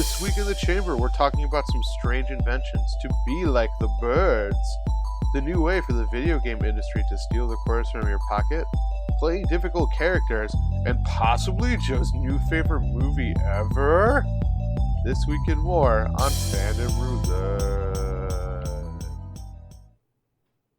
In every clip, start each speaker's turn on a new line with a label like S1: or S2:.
S1: This week in the chamber, we're talking about some strange inventions to be like the birds, the new way for the video game industry to steal the quarters from your pocket, playing difficult characters, and possibly Joe's new favorite movie ever. This week and more on Fandom Roulette.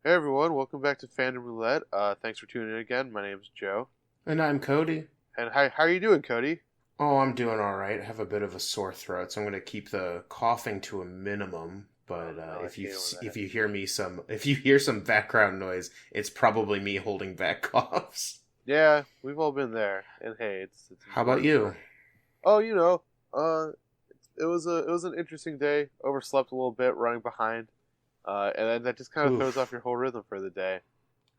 S1: Hey everyone, welcome back to Fandom Roulette. Thanks for tuning in again. My name's Joe.
S2: And I'm Cody.
S1: And how are you doing, Cody?
S2: Oh, I'm doing all right. I have a bit of a sore throat, so I'm going to keep the coughing to a minimum. But if you hear some background noise, it's probably me holding back coughs.
S1: Yeah, we've all been there. And hey, it's
S2: how about you?
S1: Oh, it was an interesting day. Overslept a little bit, running behind, and then that just kind of throws off your whole rhythm for the day.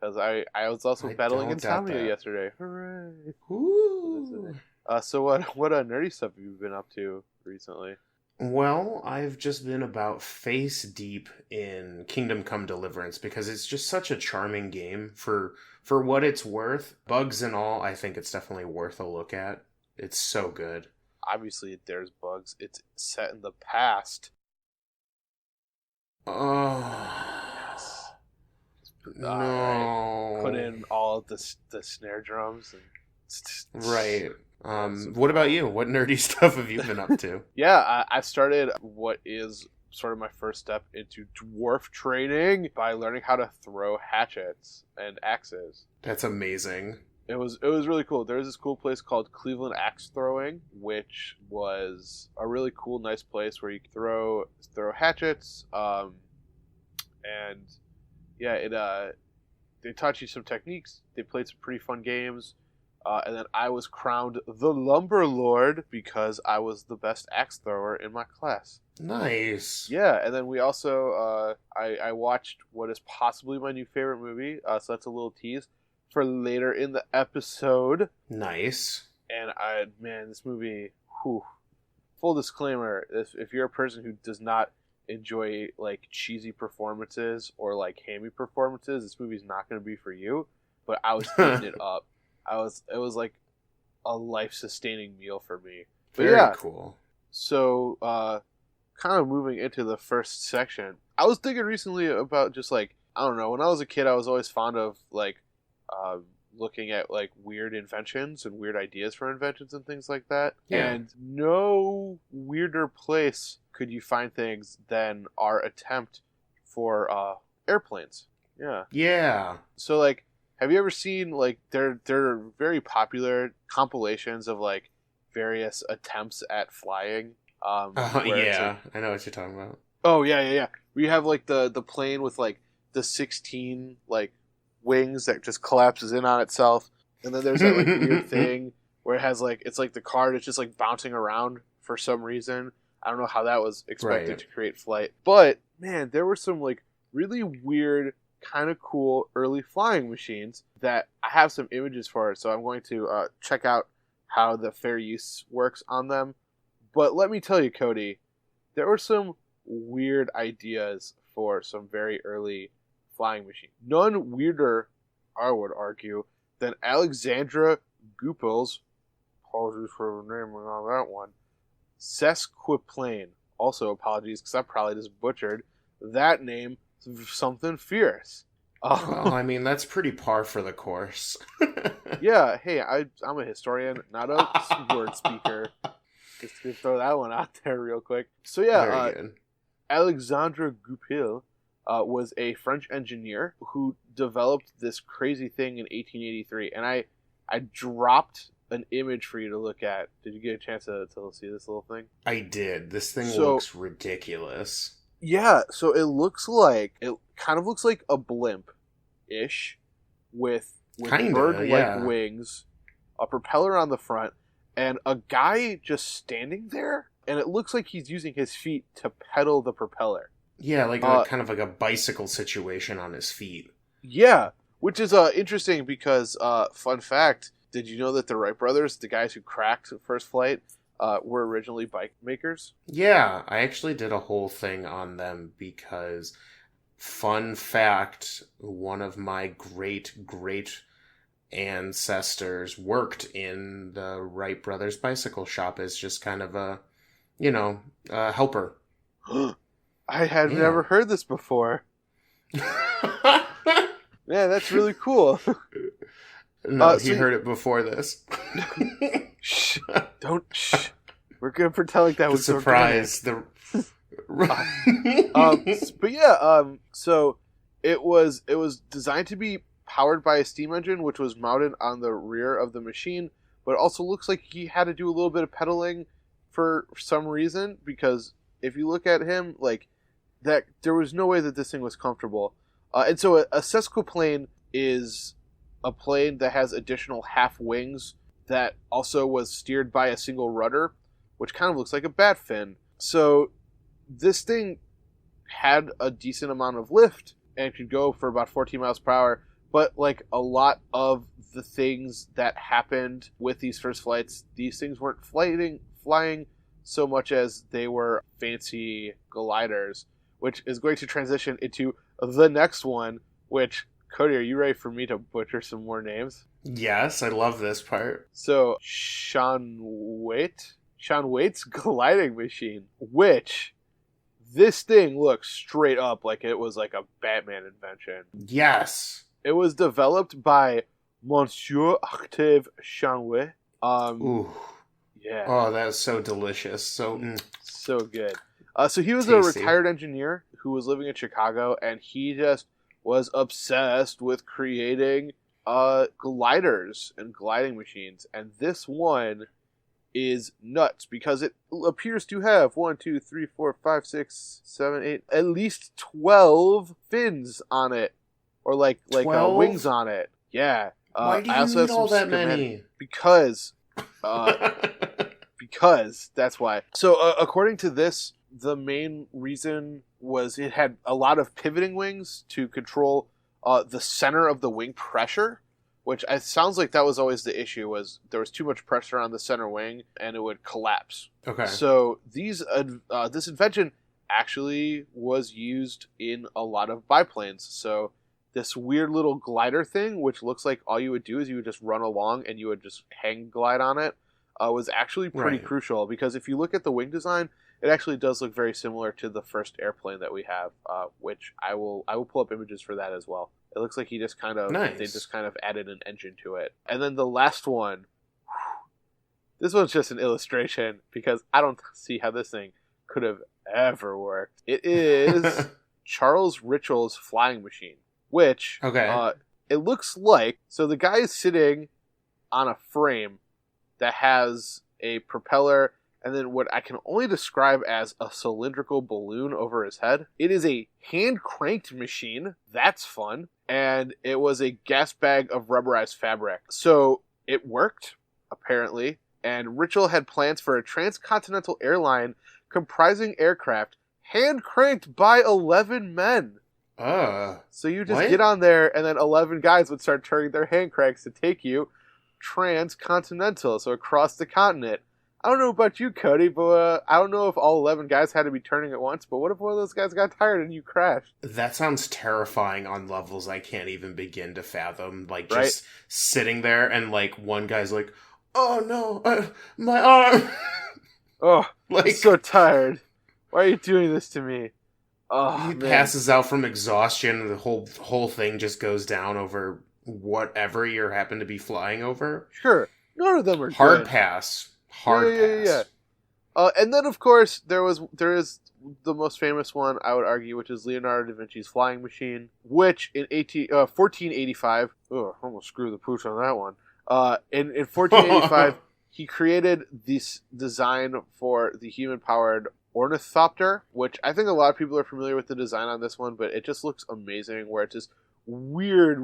S1: Because I was also battling insomnia yesterday. Hooray!
S2: Ooh.
S1: So what nerdy stuff have you been up to recently?
S2: Well, I've just been about face deep in Kingdom Come Deliverance because it's just such a charming game for what it's worth. Bugs and all, I think it's definitely worth a look at. It's so good.
S1: Obviously, there's bugs. It's set in the past.
S2: Oh.
S1: Yes.
S2: No.
S1: Right. Put in all of the snare drums and.
S2: Right. What about you? What nerdy stuff have you been up to?
S1: Yeah, I started what is sort of my first step into dwarf training by learning how to throw hatchets and axes.
S2: That's amazing.
S1: It was really cool. There was this cool place called Cleveland Axe Throwing, which was a really cool, nice place where you could throw hatchets. And yeah, they taught you some techniques. They played some pretty fun games. And then I was crowned the Lumber Lord because I was the best axe thrower in my class.
S2: Nice.
S1: Yeah, and then we also, I watched what is possibly my new favorite movie, so that's a little tease, for later in the episode.
S2: Nice.
S1: And this movie, full disclaimer, if you're a person who does not enjoy, like, cheesy performances or, like, hammy performances, this movie's not going to be for you, but I was eating it up. It was like a life-sustaining meal for me. But
S2: Very cool.
S1: So, kind of moving into the first section, I was thinking recently about just like, I don't know, when I was a kid, I was always fond of like, looking at like weird inventions and weird ideas for inventions and things like that.
S2: Yeah.
S1: And no weirder place could you find things than our attempt for airplanes. Yeah.
S2: Yeah.
S1: So like, have you ever seen, like, they're very popular compilations of, like, various attempts at flying?
S2: Yeah, like, I know what you're talking about.
S1: Oh, yeah. We have, like, the plane with, like, the 16, like, wings that just collapses in on itself. And then there's that, like, weird thing where it has, like, it's like the car that's just, like, bouncing around for some reason. I don't know how that was expected to create flight. But, man, there were some, like, really weird, kind of cool early flying machines that I have some images for, so I'm going to check out how the fair use works on them. But let me tell you, Cody, there were some weird ideas for some very early flying machines. None weirder, I would argue, than Alexandra Goupil's, apologies for naming on that one, Sesquiplane. Also apologies because I probably just butchered that name. Something fierce.
S2: Well, I mean, that's pretty par for the course.
S1: Yeah, hey, I'm a historian, not a word speaker. Just to throw that one out there real quick. So yeah, Alexandre Goupil was a French engineer who developed this crazy thing in 1883, and I dropped an image for you to look at. Did you get a chance to see this little thing?
S2: I did. This thing looks ridiculous.
S1: Yeah, so it kind of looks like a blimp-ish with bird-like wings, a propeller on the front, and a guy just standing there, and it looks like he's using his feet to pedal the propeller.
S2: Yeah, like kind of like a bicycle situation on his feet.
S1: Yeah, which is interesting because, fun fact, did you know that the Wright brothers, the guys who cracked first flight, were originally bike makers?
S2: Yeah, I actually did a whole thing on them because, fun fact, one of my great ancestors worked in the Wright brothers bicycle shop as just kind of a helper.
S1: I had
S2: Yeah.
S1: never heard this before. Yeah, that's really cool.
S2: No, he
S1: So
S2: heard it before this.
S1: shh, don't shh. We're gonna pretend like that
S2: The
S1: was
S2: surprise.
S1: But yeah, so it was designed to be powered by a steam engine, which was mounted on the rear of the machine. But it also looks like he had to do a little bit of pedaling for some reason, because if you look at him, like that, there was no way that this thing was comfortable. And so a sesquiplane is a plane that has additional half wings that also was steered by a single rudder, which kind of looks like a bat fin. So this thing had a decent amount of lift and could go for about 14 miles per hour. But like a lot of the things that happened with these first flights, these things weren't flying so much as they were fancy gliders, which is going to transition into the next one, which, Cody, are you ready for me to butcher some more names?
S2: Yes, I love this part.
S1: So, Sean Waite's gliding machine, which this thing looks straight up like it was like a Batman invention.
S2: Yes.
S1: It was developed by Monsieur Octave Chanouet.
S2: Ooh.
S1: Yeah.
S2: Oh, that is so delicious.
S1: So good. So he was
S2: Tasty.
S1: a retired engineer who was living in Chicago, and he just was obsessed with creating gliders and gliding machines. And this one is nuts because it appears to have 1, 2, 3, 4, 5, 6, 7, 8, at least 12 fins on it, or like
S2: 12?
S1: wings on it. Yeah.
S2: Why do you need all that many?
S1: Because that's why. So according to this, the main reason was it had a lot of pivoting wings to control the center of the wing pressure, which it sounds like that was always the issue, was there was too much pressure on the center wing and it would collapse.
S2: Okay.
S1: So this invention actually was used in a lot of biplanes. So this weird little glider thing, which looks like all you would do is you would just run along and you would just hang glide on it, was actually pretty crucial, because if you look at the wing design, it actually does look very similar to the first airplane that we have, which I will pull up images for that as well. It looks like they just kind of added an engine to it. And then the last one, this one's just an illustration because I don't see how this thing could have ever worked. It is Charles Ritchel's flying machine, which it looks like, so the guy is sitting on a frame that has a propeller and then what I can only describe as a cylindrical balloon over his head. It is a hand-cranked machine. That's fun. And it was a gas bag of rubberized fabric. So it worked, apparently. And Ritchel had plans for a transcontinental airline comprising aircraft hand-cranked by 11 men. So you just get on there, and then 11 guys would start turning their hand cranks to take you transcontinental, so across the continent. I don't know about you, Cody, but I don't know if all 11 guys had to be turning at once, but what if one of those guys got tired and you crashed?
S2: That sounds terrifying on levels I can't even begin to fathom. Like, just sitting there and, like, one guy's like, oh no, my arm!
S1: Oh, like, I'm so tired. Why are you doing this to me? Oh,
S2: he passes out from exhaustion, and the whole thing just goes down over whatever you happen to be flying over.
S1: Sure. None of them are
S2: hard
S1: good.
S2: pass.
S1: Yeah. And then, of course, there is the most famous one, I would argue, which is Leonardo da Vinci's flying machine, which in 1485, almost screw the pooch on that one. In 1485, he created this design for the human-powered ornithopter, which I think a lot of people are familiar with the design on this one, but it just looks amazing, where it's this weird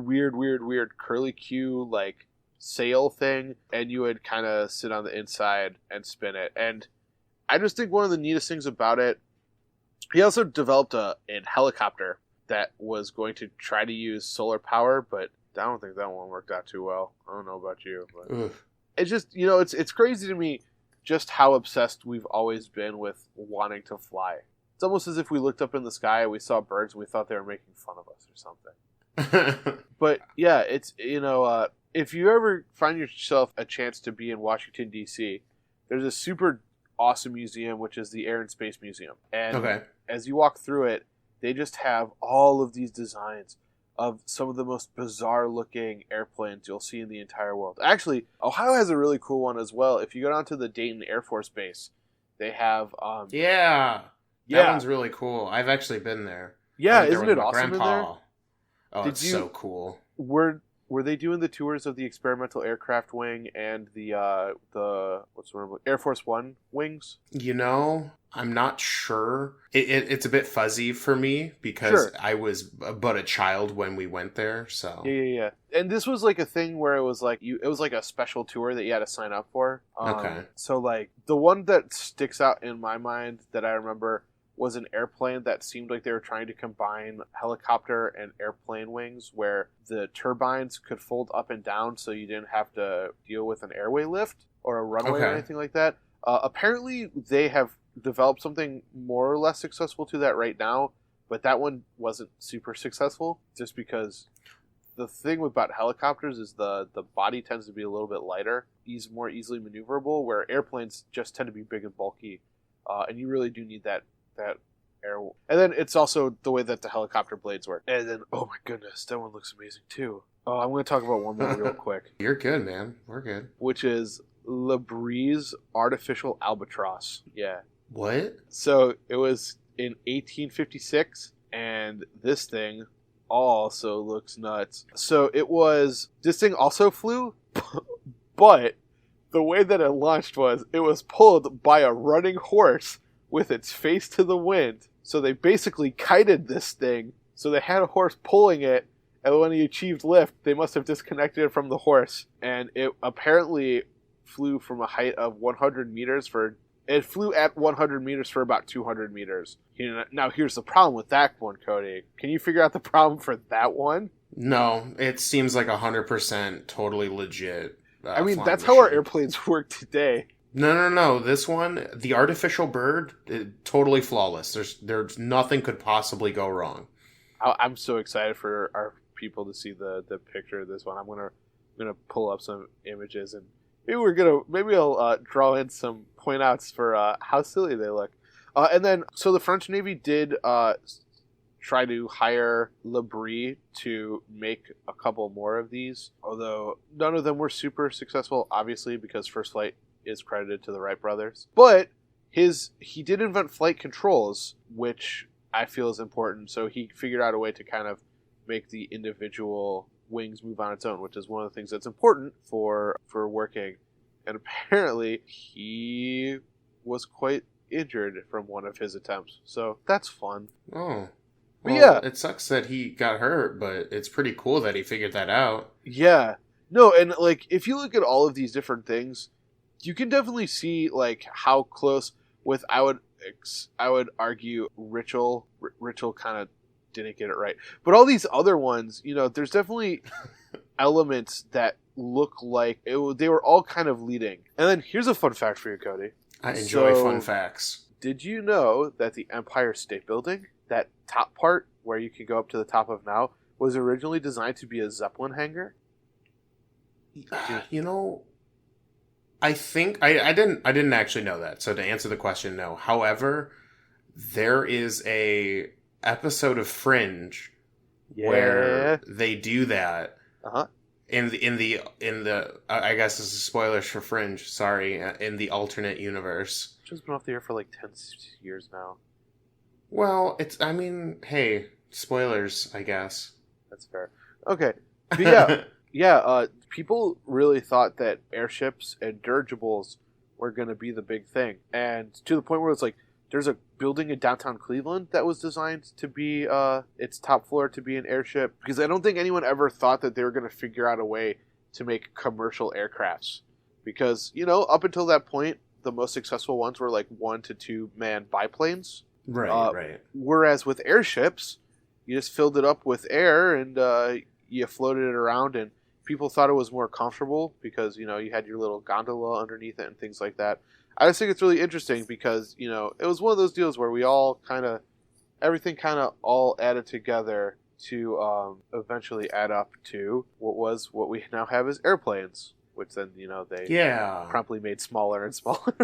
S1: curly Q, like, sail thing, and you would kind of sit on the inside and spin it. And I just think one of the neatest things about it, he also developed a helicopter that was going to try to use solar power, but I don't think that one worked out too well. I don't know about you, but it's just, it's crazy to me just how obsessed we've always been with wanting to fly. It's almost as if we looked up in the sky and we saw birds and we thought they were making fun of us or something. But yeah, it's, if you ever find yourself a chance to be in Washington, D.C., there's a super awesome museum, which is the Air and Space Museum. And
S2: Okay.
S1: as you walk through it, they just have all of these designs of some of the most bizarre looking airplanes you'll see in the entire world. Actually, Ohio has a really cool one as well. If you go down to the Dayton Air Force Base, they have
S2: Yeah.
S1: yeah.
S2: That one's really cool. I've actually been there.
S1: Yeah,
S2: I went there
S1: isn't
S2: with
S1: it
S2: my
S1: awesome in there?
S2: Oh,
S1: Did
S2: it's
S1: you-
S2: so cool.
S1: Were they doing the tours of the experimental aircraft wing and the what's the word? Air Force One wings?
S2: You know, I'm not sure. It's a bit fuzzy for me because
S1: Sure.
S2: I was but a child when we went there. So
S1: Yeah. And this was like a thing where it was like it was like a special tour that you had to sign up for.
S2: Okay.
S1: So like the one that sticks out in my mind that I remember was an airplane that seemed like they were trying to combine helicopter and airplane wings, where the turbines could fold up and down, so you didn't have to deal with an airway lift or a runway or
S2: Okay.
S1: anything like that. Apparently, they have developed something more or less successful to that right now, but that one wasn't super successful, just because the thing about helicopters is the body tends to be a little bit lighter, more easily maneuverable, where airplanes just tend to be big and bulky, and you really do need that air. And then it's also the way that the helicopter blades work. And then, oh my goodness, that one looks amazing too. Oh, I'm going to talk about one more real quick,
S2: You're good, man. We're good.
S1: which is Labree's artificial albatross. Yeah.
S2: What?
S1: So it was in 1856, and this thing also looks nuts. So this thing also flew, but the way that it launched was it was pulled by a running horse with its face to the wind. So they basically kited this thing. So they had a horse pulling it, and when he achieved lift, they must have disconnected it from the horse. And it apparently flew from a height of 100 meters It flew at 100 meters for about 200 meters. Now, here's the problem with that one, Cody. Can you figure out the problem for that one?
S2: No, it seems like 100% totally legit.
S1: I mean,
S2: flying
S1: that's how our
S2: machine.
S1: airplanes work today.
S2: No. This one, the artificial bird, totally flawless. There's nothing could possibly go wrong.
S1: I'm so excited for our people to see the picture of this one. I'm gonna pull up some images, and maybe I'll draw in some point outs for how silly they look. And then, so the French Navy did try to hire Labree to make a couple more of these, although none of them were super successful, obviously, because First Flight is credited to the Wright brothers. But he did invent flight controls, which I feel is important. So he figured out a way to kind of make the individual wings move on its own, which is one of the things that's important for working. And apparently he was quite injured from one of his attempts. So that's fun.
S2: Oh.
S1: But
S2: Well,
S1: yeah.
S2: It sucks that he got hurt, but it's pretty cool that he figured that out.
S1: Yeah. No, and like if you look at all of these different things, you can definitely see like how close with I would argue Richel kind of didn't get it right. But all these other ones, there's definitely elements that look like they were all kind of leading. And then here's a fun fact for you, Cody.
S2: I enjoy
S1: So-
S2: fun facts.
S1: Did you know that the Empire State Building, that top part where you can go up to the top of now, was originally designed to be a Zeppelin hangar?
S2: You know, I think I didn't actually know that. So to answer the question, no. However, there is a episode of Fringe where they do that.
S1: Uh-huh.
S2: In the I guess this is spoilers for Fringe. Sorry, in the alternate universe.
S1: Which has been off the air for like 10 years now.
S2: Well, hey, spoilers, I guess.
S1: That's fair. Okay. But yeah, people really thought that airships and dirigibles were going to be the big thing. And to the point where it's like, there's a building in downtown Cleveland that was designed to be its top floor to be an airship. Because I don't think anyone ever thought that they were going to figure out a way to make commercial aircrafts. Because, up until that point, the most successful ones were like 1 to 2 man biplanes.
S2: Right.
S1: Whereas with airships, you just filled it up with air and you floated it around, and people thought it was more comfortable because, you had your little gondola underneath it and things like that. I just think it's really interesting because, it was one of those deals where we all everything all added together to eventually add up to what we now have as airplanes, which then they
S2: Yeah.
S1: promptly made smaller and smaller.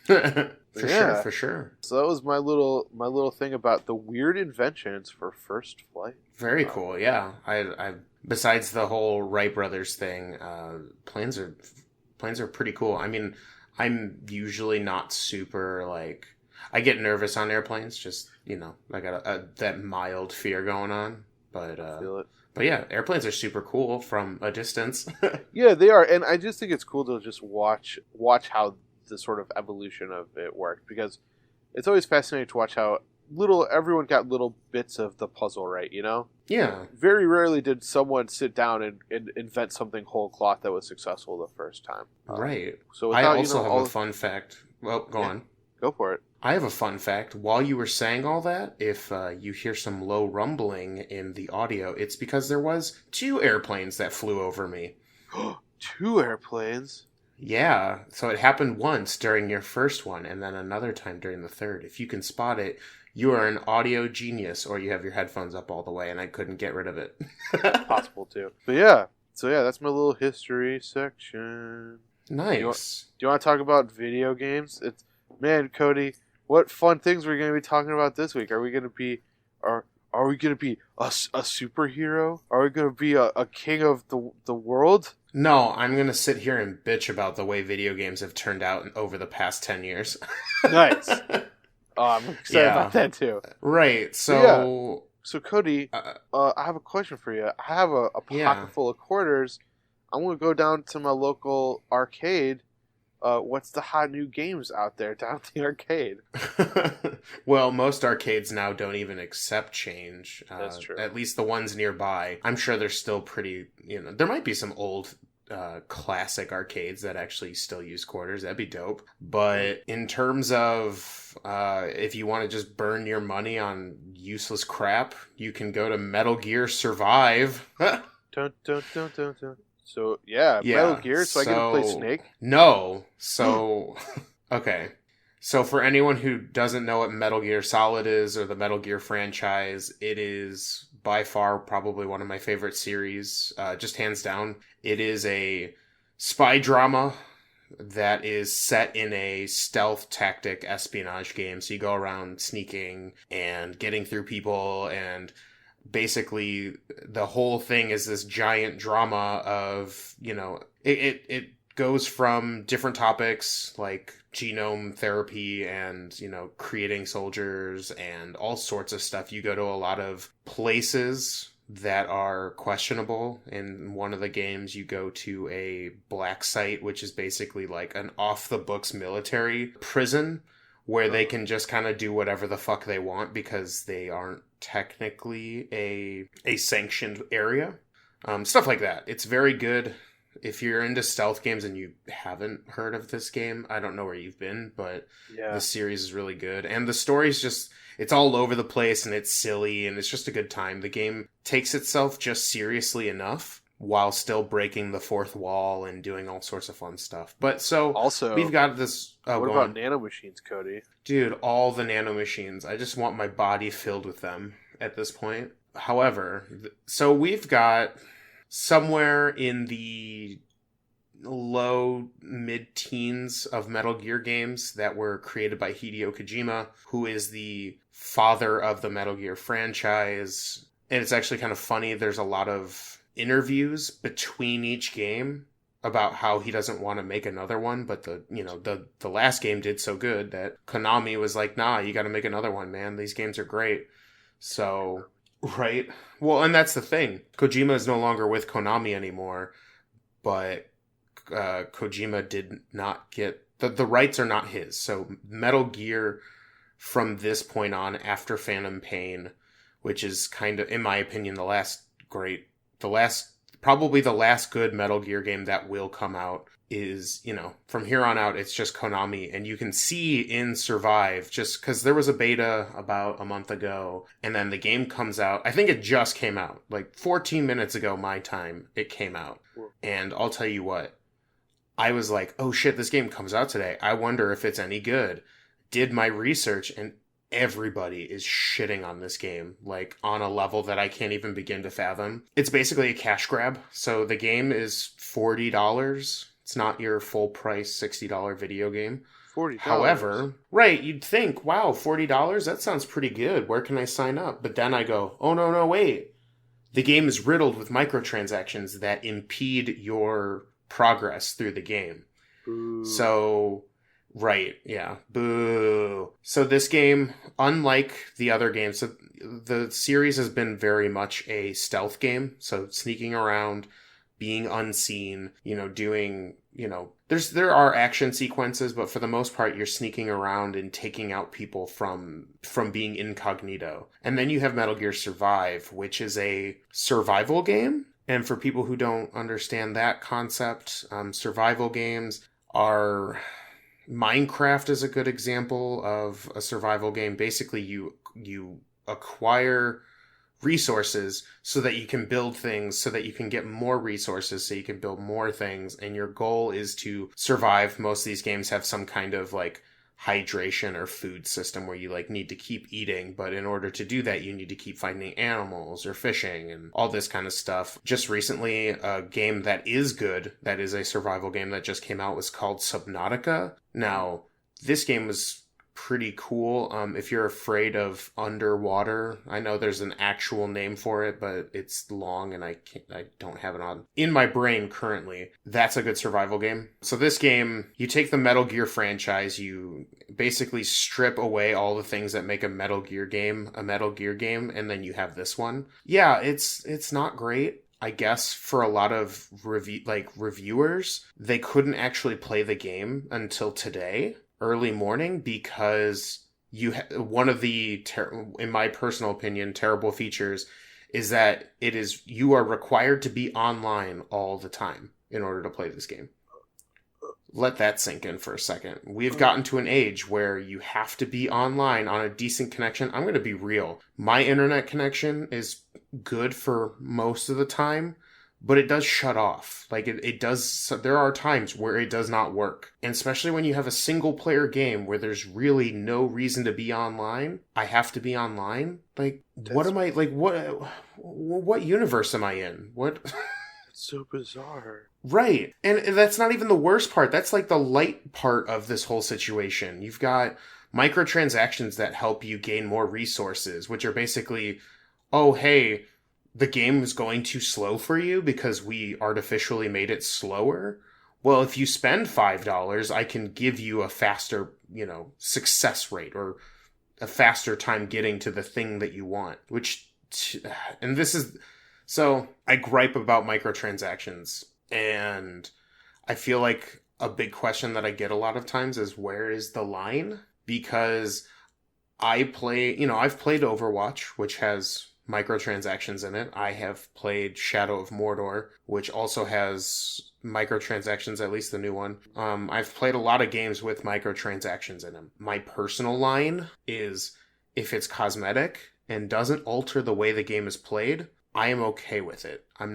S2: For sure.
S1: So that was my little thing about the weird inventions for First Flight.
S2: Very cool. Yeah. I besides the whole Wright brothers thing, planes are pretty cool. I mean, I'm usually not super like, I get nervous on airplanes. Just I got that mild fear going on. But
S1: I feel it.
S2: But yeah, airplanes are super cool from a distance.
S1: Yeah, they are, and I just think it's cool to just watch how the sort of evolution of it worked, because it's always fascinating to watch how everyone got little bits of the puzzle right.
S2: Yeah.
S1: Very rarely did someone sit down and invent something whole cloth that was successful the first time.
S2: Right.
S1: So
S2: I also have a fun fact. Well, go on.
S1: Go for it.
S2: I have a fun fact. While you were saying all that, if you hear some low rumbling in the audio, it's because there was 2 airplanes that flew over me.
S1: 2 airplanes?
S2: Yeah. So it happened once during your first one, and then another time during the third. If you can spot it, you are an audio genius, or you have your headphones up all the way, and I couldn't get rid of it.
S1: Possible, too. But yeah. So yeah, that's my little history section.
S2: Nice.
S1: Do you want to talk about video games? Man, Cody, what fun things we're going to be talking about this week? Are we going to be a superhero? Are we going to be a king of the world?
S2: No, I'm going to sit here and bitch about the way video games have turned out over the past 10 years.
S1: Nice. I'm excited about that too.
S2: Right. So,
S1: So Cody, I have a question for you. I have a pocket full of quarters. I'm going to go down to my local arcade. What's the hot new games out there down at the arcade?
S2: Well, most arcades now don't even accept change.
S1: That's true.
S2: At least the ones nearby. I'm sure they're still pretty, there might be some old classic arcades that actually still use quarters. That'd be dope. But in terms of if you want to just burn your money on useless crap, you can go to Metal Gear Survive.
S1: Dun, dun, dun, dun, dun. So, Metal Gear, so I get to play Snake?
S2: No. So, okay. So for anyone who doesn't know what Metal Gear Solid is, or the Metal Gear franchise, it is by far probably one of my favorite series, just hands down. It is a spy drama that is set in a stealth tactic espionage game. So you go around sneaking and getting through people, and basically the whole thing is this giant drama of, it goes from different topics like genome therapy and, creating soldiers and all sorts of stuff. You go to a lot of places that are questionable. In one of the games, you go to a black site, which is basically like an off the books military prison where they can just kind of do whatever the fuck they want because they aren't technically a sanctioned area. Stuff like that. It's very good. If you're into stealth games and you haven't heard of this game, I don't know where you've been, but the series is really good. And the story's just, it's all over the place and it's silly and it's just a good time. The game takes itself just seriously enough while still breaking the fourth wall and doing all sorts of fun stuff. But so
S1: also,
S2: we've got this.
S1: What about nanomachines, Cody?
S2: Dude, all the nanomachines. I just want my body filled with them at this point. However, so we've got somewhere in the low mid-teens of Metal Gear games that were created by Hideo Kojima, who is the father of the Metal Gear franchise. And it's actually kind of funny. There's a lot of interviews between each game about how he doesn't want to make another one, but the last game did so good that Konami was like, nah, you got to make another one, man. These games are great. So, right. Well, and that's the thing. Kojima is no longer with Konami anymore, but Kojima did not get the rights are not his. So Metal Gear from this point on, after Phantom Pain, which is kind of, in my opinion, probably the last good Metal Gear game that will come out, is, from here on out, it's just Konami. And you can see in Survive, just because there was a beta about a month ago, and then the game comes out. I think it just came out, like 14 minutes ago, my time, it came out. And I'll tell you what, I was like, oh shit, this game comes out today. I wonder if it's any good. Did my research, and everybody is shitting on this game, like on a level that I can't even begin to fathom. It's basically a cash grab. So the game is $40 It's not your full price $60 video game.
S1: $40.
S2: However, right, you'd think, wow, $40? That sounds pretty good. Where can I sign up? But then I go, oh, no, wait. The game is riddled with microtransactions that impede your progress through the game.
S1: Ooh.
S2: So, right, yeah, boo. So this game, unlike the other games, so the series has been very much a stealth game. So sneaking around, being unseen, doing, there are action sequences, but for the most part, you're sneaking around and taking out people from being incognito. And then you have Metal Gear Survive, which is a survival game. And for people who don't understand that concept, survival games are... Minecraft is a good example of a survival game. Basically, you acquire resources so that you can build things, so that you can get more resources, so you can build more things, and your goal is to survive. Most of these games have some kind of like hydration or food system where you like need to keep eating, but in order to do that you need to keep finding animals or fishing and all this kind of stuff. Just recently, a game that is good, that is a survival game that just came out, was called Subnautica. Now, this game was pretty cool. If you're afraid of underwater, I know there's an actual name for it, but it's long and I don't have it in my brain currently. That's a good survival game. So this game, you take the Metal Gear franchise, you basically strip away all the things that make a Metal Gear game, and then you have this one. Yeah, it's not great. I guess for a lot of reviewers, they couldn't actually play the game until today, early morning, because one of the in my personal opinion terrible features is that you are required to be online all the time in order to play this game. Let that sink in for a second. We've gotten to an age where you have to be online on a decent connection. I'm going to be real. My internet connection is good for most of the time, but it does shut off. Like it does. There are times where it does not work. And especially when you have a single player game where there's really no reason to be online. I have to be online. Like, what am I, like, what universe am I in? What?
S1: It's so bizarre.
S2: Right. And that's not even the worst part. That's like the light part of this whole situation. You've got microtransactions that help you gain more resources, which are basically, oh, hey, the game is going too slow for you because we artificially made it slower. Well, if you spend $5, I can give you a faster, success rate or a faster time getting to the thing that you want, and this is, so I gripe about microtransactions, and I feel like a big question that I get a lot of times is, where is the line? Because I've played Overwatch, which has microtransactions in it. I have played Shadow of Mordor, which also has microtransactions, at least the new one. I've played a lot of games with microtransactions in them. My personal line is, if it's cosmetic and doesn't alter the way the game is played, I am okay with it. I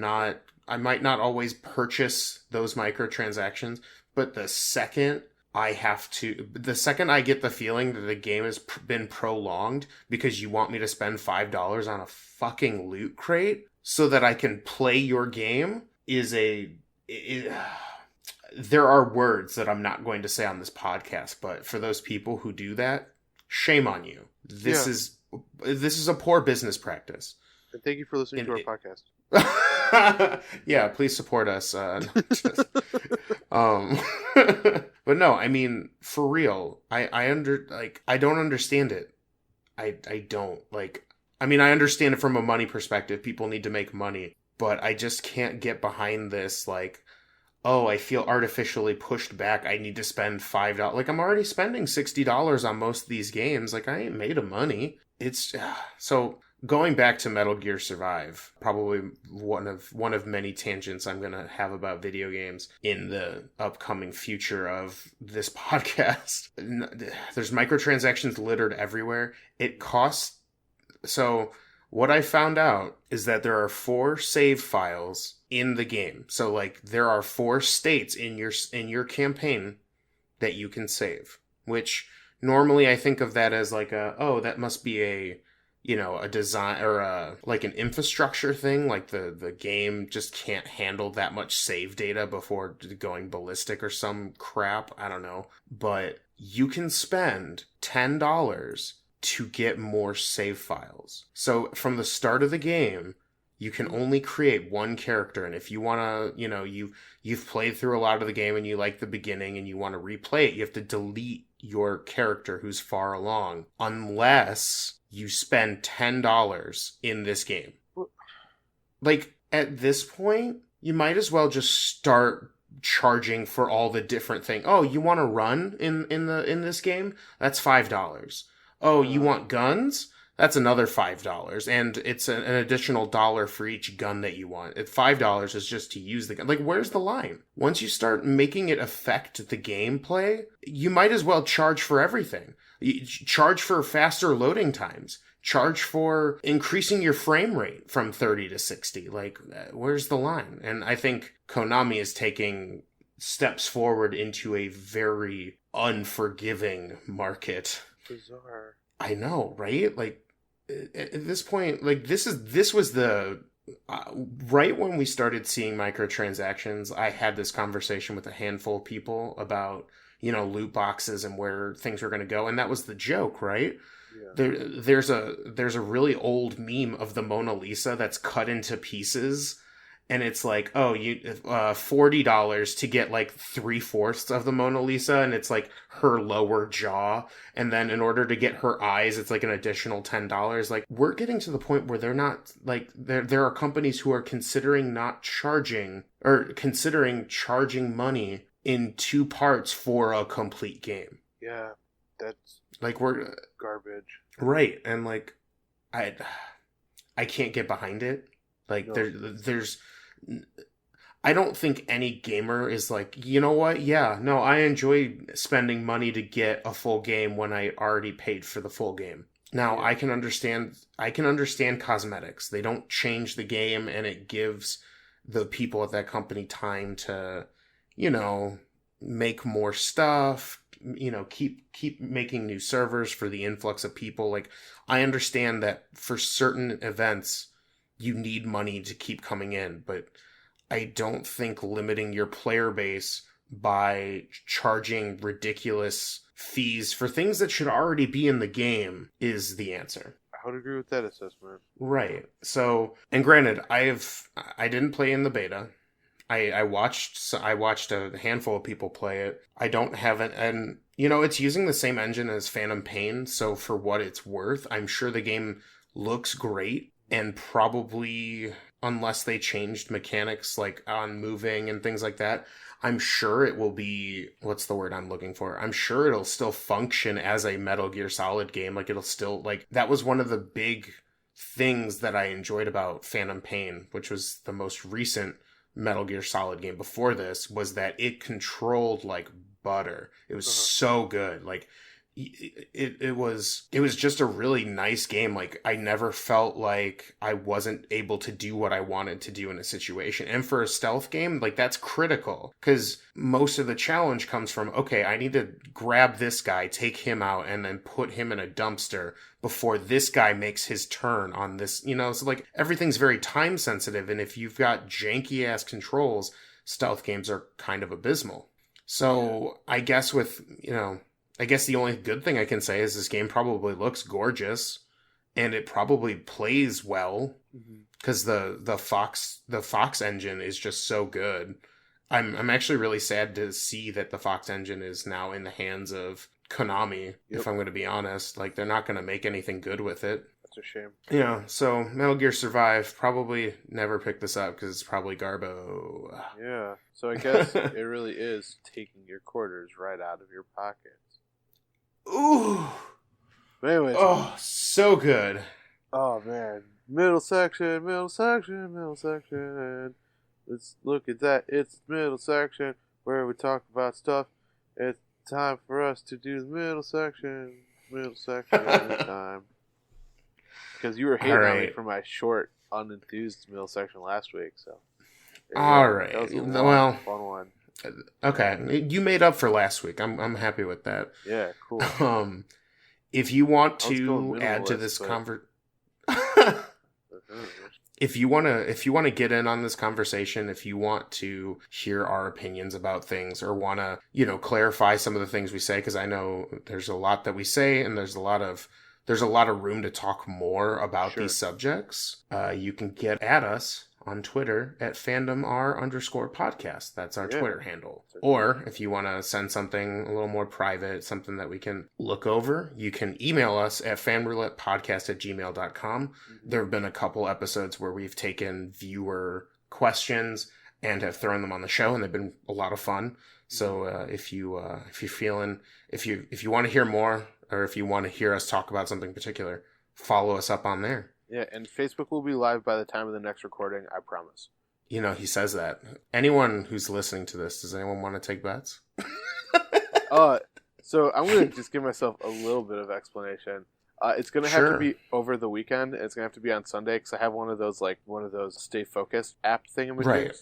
S2: might not always purchase those microtransactions, but the second I get the feeling that the game has been prolonged because you want me to spend $5 on a fucking loot crate so that I can play your game there are words that I'm not going to say on this podcast, but for those people who do that, shame on you. This is a poor business practice.
S1: And thank you for listening to our podcast.
S2: Yeah, please support us. But no, I mean, for real, I don't understand it. I don't, I understand it from a money perspective. People need to make money, but I just can't get behind this, oh, I feel artificially pushed back. I need to spend $5. I'm already spending $60 on most of these games. I ain't made of money. It's so going back to Metal Gear Survive, probably one of many tangents I'm going to have about video games in the upcoming future of this podcast. There's microtransactions littered everywhere. It costs. So what I found out is that there are 4 save files in the game. So there are 4 states in your campaign that you can save, which normally I think of that as that must be a design or like an infrastructure thing, like the game just can't handle that much save data before going ballistic or some crap. I don't know. But you can spend $10 to get more save files. So from the start of the game, you can only create one character, and if you want to, you've played through a lot of the game and you like the beginning and you want to replay it, you have to delete your character who's far along unless you spend $10 in this game. Like, at this point, you might as well just start charging for all the different things. Oh, you want to run in this game? That's $5. Oh, you want guns? That's another $5, and it's an additional $1 for each gun that you want. At $5 is just to use the gun. Like, where's the line? Once you start making it affect the gameplay, you might as well charge for everything. You charge for faster loading times. Charge for increasing your frame rate from 30 to 60. Like, where's the line? And I think Konami is taking steps forward into a very unforgiving market.
S1: Bizarre.
S2: I know, right? Like, at this point, like, this was the right when we started seeing microtransactions. I had this conversation with a handful of people about loot boxes and where things were going to go, and that was the joke, right? Yeah. There's a really old meme of the Mona Lisa that's cut into pieces, and it's like, oh, you $40 to get like 3/4 of the Mona Lisa, and it's like her lower jaw, and then in order to get her eyes, it's like an additional $10. Like, we're getting to the point where they're not like there are companies who are considering charging money in 2 parts for a complete game.
S1: Yeah, that's
S2: like we're
S1: garbage,
S2: right? And like, I can't get behind it. Like, no. there's. I don't think any gamer is like, you know what? Yeah, no, I enjoy spending money to get a full game when I already paid for the full game. Now, yeah. I can understand cosmetics. They don't change the game, and it gives the people at that company time to, make more stuff, keep making new servers for the influx of people. Like, I understand that for certain events, you need money to keep coming in, but I don't think limiting your player base by charging ridiculous fees for things that should already be in the game is the answer.
S1: I would agree with that assessment.
S2: Right. So, and granted, I didn't play in the beta. I watched a handful of people play it. I don't have it, and it's using the same engine as Phantom Pain, so for what it's worth, I'm sure the game looks great. And probably, unless they changed mechanics like on moving and things like that, I'm sure it will be, what's the word I'm looking for? I'm sure it'll still function as a Metal Gear Solid game. Like, it'll still, like, that was one of the big things that I enjoyed about Phantom Pain, which was the most recent Metal Gear Solid game before this, was that it controlled like butter. It was so good. Like, it was just a really nice game. Like, I never felt like I wasn't able to do what I wanted to do in a situation. And for a stealth game, like, that's critical, because most of the challenge comes from, okay, I need to grab this guy, take him out, and then put him in a dumpster before this guy makes his turn on this, so like, everything's very time sensitive. And if you've got janky ass controls, stealth games are kind of abysmal. So I guess the only good thing I can say is this game probably looks gorgeous, and it probably plays well, because the Fox engine is just so good. I'm actually really sad to see that the Fox engine is now in the hands of Konami. If I'm going to be honest, like, they're not going to make anything good with it.
S1: That's a shame.
S2: Yeah. So Metal Gear Survive, probably never pick this up because it's probably garbo.
S1: Yeah. So I guess it really is taking your quarters right out of your pocket.
S2: Ooh.
S1: But anyways.
S2: Oh, so good.
S1: Oh, man. Middle section. Let's look at that. It's middle section where we talk about stuff. It's time for us to do the middle section. Middle section time. Because you were hating on me for my short, unenthused middle section last week, so.
S2: All right.
S1: That was a fun one.
S2: Okay, you made up for last week. I'm happy with that.
S1: Yeah, cool.
S2: If you want to add to this If you want to get in on this conversation, if you want to hear our opinions about things or want to, clarify some of the things we say, because I know there's a lot that we say and there's a lot of room to talk more about these subjects. You can get at us on Twitter at fandomr_podcast. That's our Twitter handle. Or if you want to send something a little more private, something that we can look over, you can email us at fanroulettepodcast@gmail.com. Mm-hmm. There have been a couple episodes where we've taken viewer questions and have thrown them on the show, and they've been a lot of fun. So if you want to hear more, or if you want to hear us talk about something particular, follow us up on there.
S1: Yeah, and Facebook will be live by the time of the next recording, I promise.
S2: He says that. Anyone who's listening to this, does anyone want to take bets?
S1: So I'm going to just give myself a little bit of explanation. It's going to have to be over the weekend. And it's going to have to be on Sunday because I have one of those stay focused app thingamajigs.
S2: Right.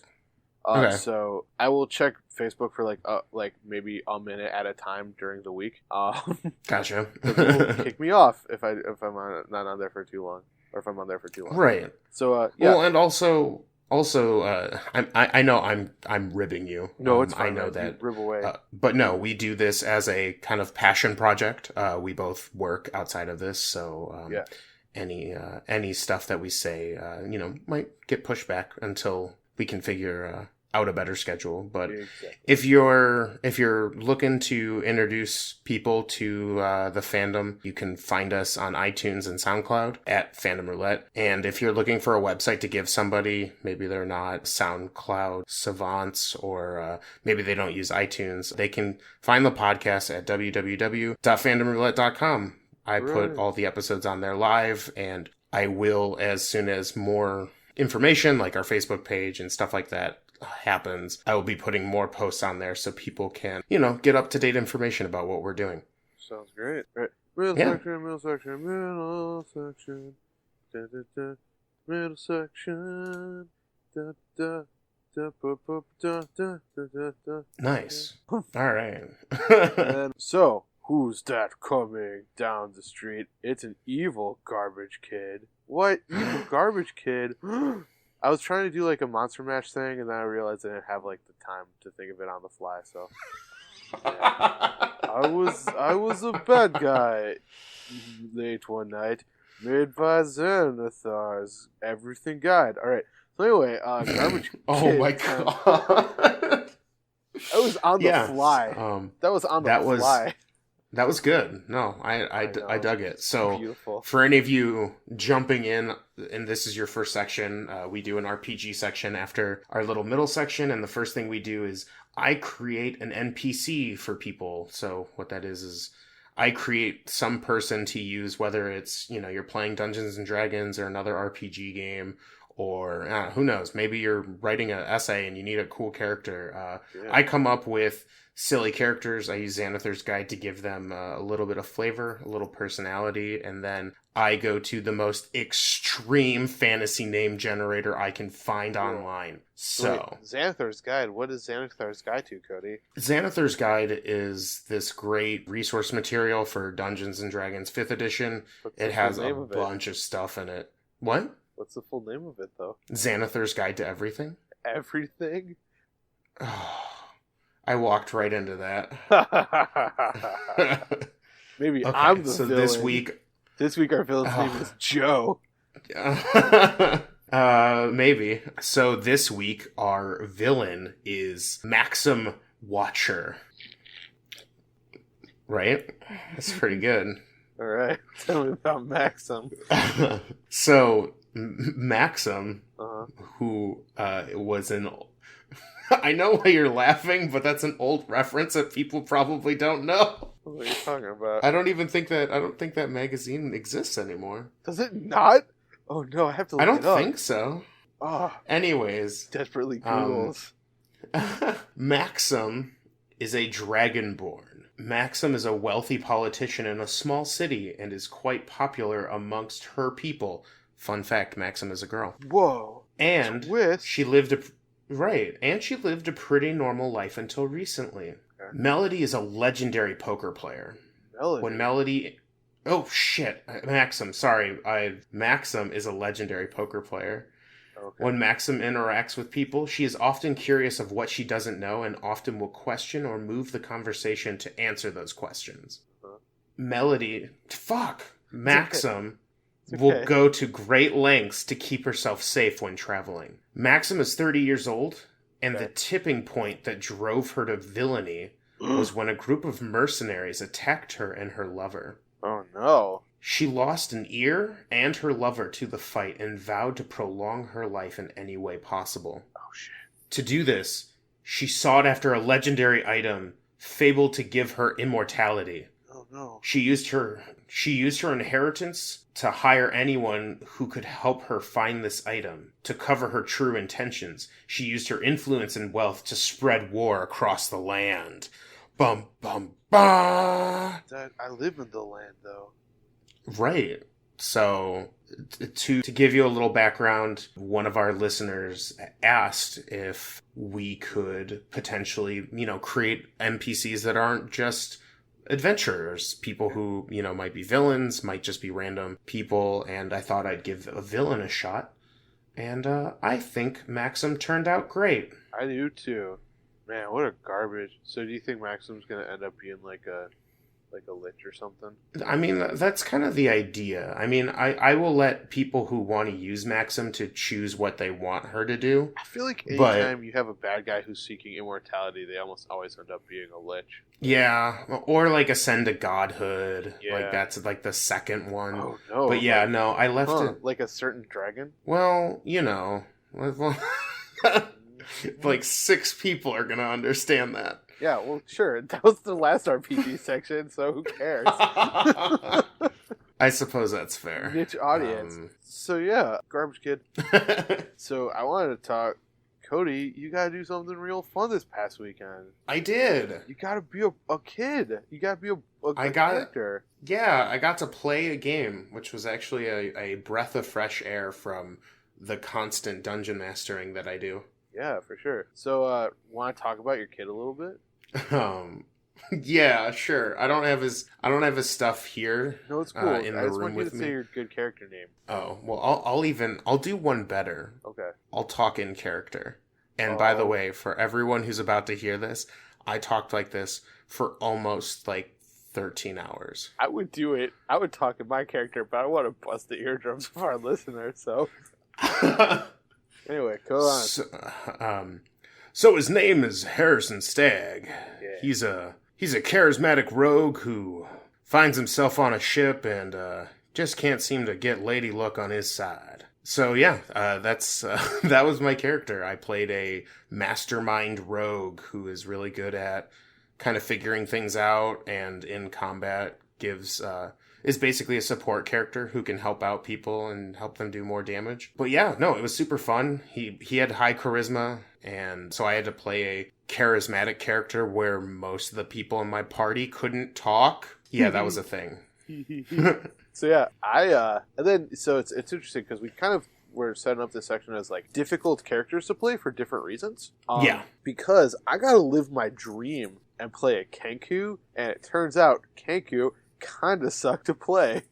S2: Okay.
S1: So I will check Facebook for maybe a minute at a time during the week.
S2: Gotcha.
S1: People kick me off if I'm not on there for too long, or if I'm on there for too long.
S2: Right.
S1: So yeah.
S2: Well, and also, I know I'm ribbing you.
S1: No, it's fine. I know
S2: that.
S1: Rib away.
S2: But no, we do this as a kind of passion project. We both work outside of this, so any stuff that we say, might get pushed back until we can figure out a better schedule. But if you're looking to introduce people to the fandom, you can find us on iTunes and SoundCloud at Fandom Roulette. And if you're looking for a website to give somebody, maybe they're not SoundCloud savants, or maybe they don't use iTunes, they can find the podcast at www.fandomroulette.com. I put all the episodes on there live, and I will, as soon as more information like our Facebook page and stuff like that happens, I will be putting more posts on there so people can, get up-to-date information about what we're doing.
S1: Sounds great. Right. Middle section. Middle section.
S2: Nice. All right.
S1: So, who's that coming down the street? It's an evil garbage kid. What? Evil garbage kid? I was trying to do a Monster Mash thing, and then I realized I didn't have the time to think of it on the fly. So I was a bad guy late one night, made by Xanathar's Everything Guide. All right. So anyway, garbage kid.
S2: Oh my god!
S1: I was on the fly. That was on the fly.
S2: That was good. No, I dug it. So
S1: beautiful.
S2: For any of you jumping in, and this is your first section, we do an RPG section after our little middle section. And the first thing we do is I create an NPC for people. So what that is I create some person to use, whether it's, you're playing Dungeons and Dragons or another RPG game, or who knows, maybe you're writing an essay and you need a cool character. I come up with silly characters. I use Xanathar's Guide to give them a little bit of flavor, a little personality, and then I go to the most extreme fantasy name generator I can find online. So,
S1: Xanathar's Guide. What is Xanathar's Guide to, Cody?
S2: Xanathar's Guide is this great resource material for Dungeons and Dragons 5th edition. It has a bunch of stuff in it. What?
S1: What's the full name of it, though?
S2: Xanathar's Guide to Everything.
S1: Everything?
S2: I walked right into that.
S1: Maybe okay, I'm the villain. This week our villain's name is Joe.
S2: Maybe. So this week our villain is Maxim Watcher. Right? That's pretty good.
S1: All right. Tell me about Maxim.
S2: So Maxim, who was an... I know why you're laughing, but that's an old reference that people probably don't know.
S1: What are you talking about?
S2: I don't think that magazine exists anymore.
S1: Does it not? Oh no, I have to look it up.
S2: I don't think so.
S1: Oh.
S2: Anyways.
S1: Desperately Googles.
S2: Maxim is a dragonborn. Maxim is a wealthy politician in a small city and is quite popular amongst her people. Fun fact, Maxim is a girl.
S1: Whoa.
S2: And she lived a pretty normal life until recently. Okay. Melody is a legendary poker player.
S1: Melody?
S2: When Melody... Oh shit, Maxim. Sorry, Maxim is a legendary poker player.
S1: Okay.
S2: When Maxim interacts with people, she is often curious of what she doesn't know and often will question or move the conversation to answer those questions.
S1: Uh-huh.
S2: Melody, fuck, Maxim
S1: It's
S2: will
S1: okay.
S2: go to great lengths to keep herself safe when traveling. Maxim is 30 years old, and
S1: Okay.
S2: the tipping point that drove her to villainy was when a group of mercenaries attacked her and her lover.
S1: Oh no.
S2: She lost an ear and her lover to the fight and vowed to prolong her life in any way possible.
S1: Oh shit.
S2: To do this, she sought after a legendary item fabled to give her immortality.
S1: Oh no.
S2: She used her inheritance to hire anyone who could help her find this item. To cover her true intentions, she used her influence and wealth to spread war across the land. Bum bum ba.
S1: I live in the land though.
S2: Right. So, to give you a little background, one of our listeners asked if we could potentially, create NPCs that aren't just adventurers, people who, might be villains, might just be random people, and I thought I'd give a villain a shot. And I think Maxim turned out great.
S1: I do too. Man, what a garbage. So do you think Maxim's gonna end up being like a lich or something?
S2: I mean, that's kind of the idea. I mean, I will let people who want to use Maxim to choose what they want her to do.
S1: I feel like
S2: But-
S1: anytime you have a bad guy who's seeking immortality, they almost always end up being a lich.
S2: Yeah, or like Ascend to Godhood.
S1: Yeah.
S2: Like that's like the second one.
S1: Oh no.
S2: But yeah, no, I left it.
S1: Like a certain dragon?
S2: Well, like 6 people are gonna understand that.
S1: Yeah, well sure. That was the last RPG section, so who cares?
S2: I suppose that's fair.
S1: Niche audience. So yeah, garbage kid. So I wanted to talk. Cody, you gotta do something real fun this past weekend.
S2: I did.
S1: You gotta be a kid. You gotta be a
S2: I got it.
S1: character.
S2: Yeah, I got to play a game, which was actually a breath of fresh air from the constant dungeon mastering that I do.
S1: Yeah, for sure. So, want to talk about your kid a little bit?
S2: Yeah, sure. I don't have his stuff here.
S1: No, it's cool.
S2: In
S1: I
S2: the
S1: just
S2: room
S1: want you
S2: with
S1: to
S2: me.
S1: say your good character name.
S2: Oh, well, I'll do one better.
S1: Okay.
S2: I'll talk in character. And by the
S1: Oh.
S2: way, for everyone who's about to hear this, I talked like this for almost 13 hours.
S1: I would do it. I would talk in my character, but I want to bust the eardrums of our listeners. So anyway, go on.
S2: So his name is Harrison Stagg.
S1: Yeah.
S2: He's a charismatic rogue who finds himself on a ship and just can't seem to get Lady Luck on his side. So yeah, that was my character. I played a mastermind rogue who is really good at kind of figuring things out, and in combat is basically a support character who can help out people and help them do more damage. But yeah, no, it was super fun. He had high charisma, and so I had to play a charismatic character where most of the people in my party couldn't talk. Yeah, that was a thing.
S1: So yeah, and then so it's interesting because we kind of were setting up this section as like difficult characters to play for different reasons.
S2: Yeah.
S1: Because I gotta live my dream and play a Kenku, and it turns out Kenku kind of suck to play.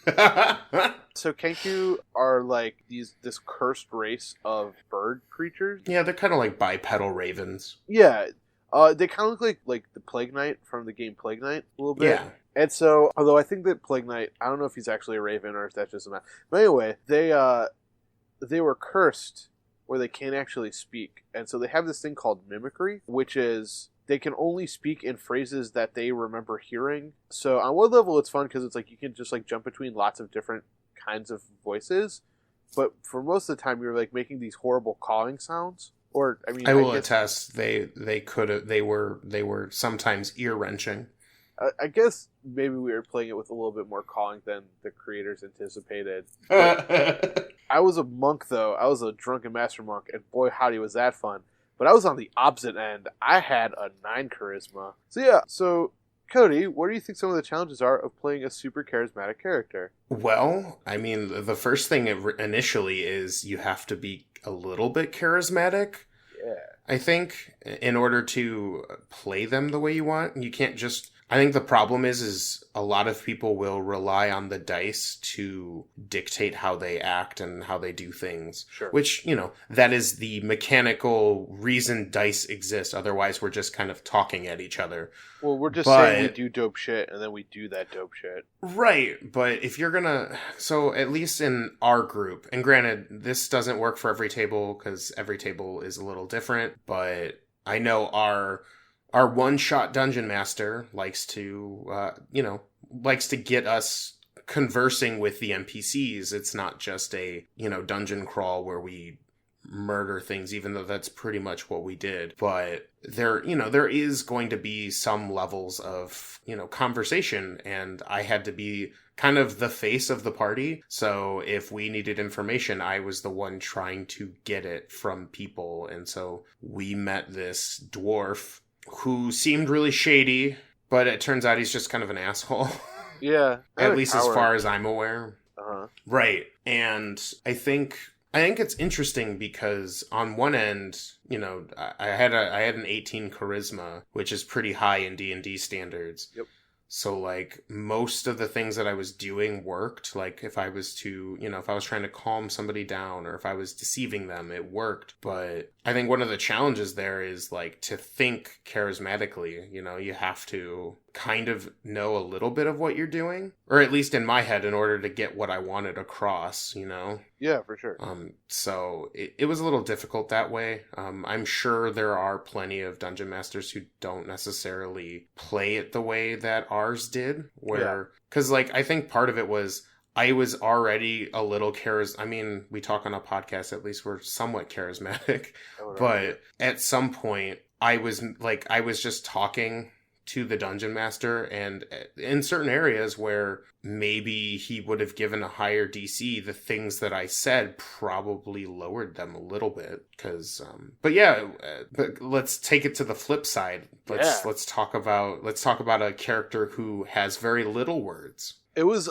S1: So Kenku are like this cursed race of bird creatures.
S2: Yeah, they're kind of like bipedal ravens.
S1: Yeah, they kind of look like the Plague Knight from the game Plague Knight a little bit.
S2: Yeah.
S1: And so, although I think that Plague Knight, I don't know if he's actually a raven or if that's just a map. But anyway, they were cursed where they can't actually speak, and so they have this thing called mimicry, which is they can only speak in phrases that they remember hearing. So on one level, it's fun because it's like you can just like jump between lots of different kinds of voices, but for most of the time, you're like making these horrible calling sounds. Or I mean,
S2: I will
S1: guess,
S2: attest they were sometimes ear wrenching.
S1: I guess maybe we were playing it with a little bit more calling than the creators anticipated. I was a monk, though. I was a drunken master monk, and boy, howdy, was that fun. But I was on the opposite end. I had a 9 charisma. So yeah, Cody, what do you think some of the challenges are of playing a super charismatic character?
S2: Well, I mean, the first thing initially is you have to be a little bit charismatic.
S1: Yeah.
S2: I think in order to play them the way you want, you can't just I think the problem is a lot of people will rely on the dice to dictate how they act and how they do things.
S1: Sure.
S2: Which, that is the mechanical reason dice exist. Otherwise, we're just kind of talking at each other.
S1: Well, we're just saying we do dope shit, and then we do that dope shit.
S2: Right, but if you're gonna... So, at least in our group, and granted, this doesn't work for every table, because every table is a little different, but I know our one-shot dungeon master likes to, likes to get us conversing with the NPCs. It's not just a, dungeon crawl where we murder things, even though that's pretty much what we did. But there is going to be some levels of, conversation, and I had to be kind of the face of the party. So if we needed information, I was the one trying to get it from people. And so we met this dwarf who seemed really shady, but it turns out he's just kind of an asshole.
S1: Yeah.
S2: At least as far as I'm aware.
S1: Uh-huh.
S2: Right. And I think it's interesting because on one end, I had an 18 charisma, which is pretty high in D&D standards.
S1: Yep.
S2: So, like, most of the things that I was doing worked. Like, if I was trying to calm somebody down or if I was deceiving them, it worked. But I think one of the challenges there is, like, to think charismatically. You have to kind of know a little bit of what you're doing. Or at least in my head, in order to get what I wanted across,
S1: Yeah, for sure.
S2: So it was a little difficult that way. I'm sure there are plenty of dungeon masters who don't necessarily play it the way that ours did, because I think part of it was I was already a little we talk on a podcast, at least we're somewhat charismatic, but at some point I was just talking to the dungeon master, and in certain areas where maybe he would have given a higher DC, the things that I said probably lowered them a little bit. But let's take it to the flip side. Let's talk about a character who has very little words.
S1: It was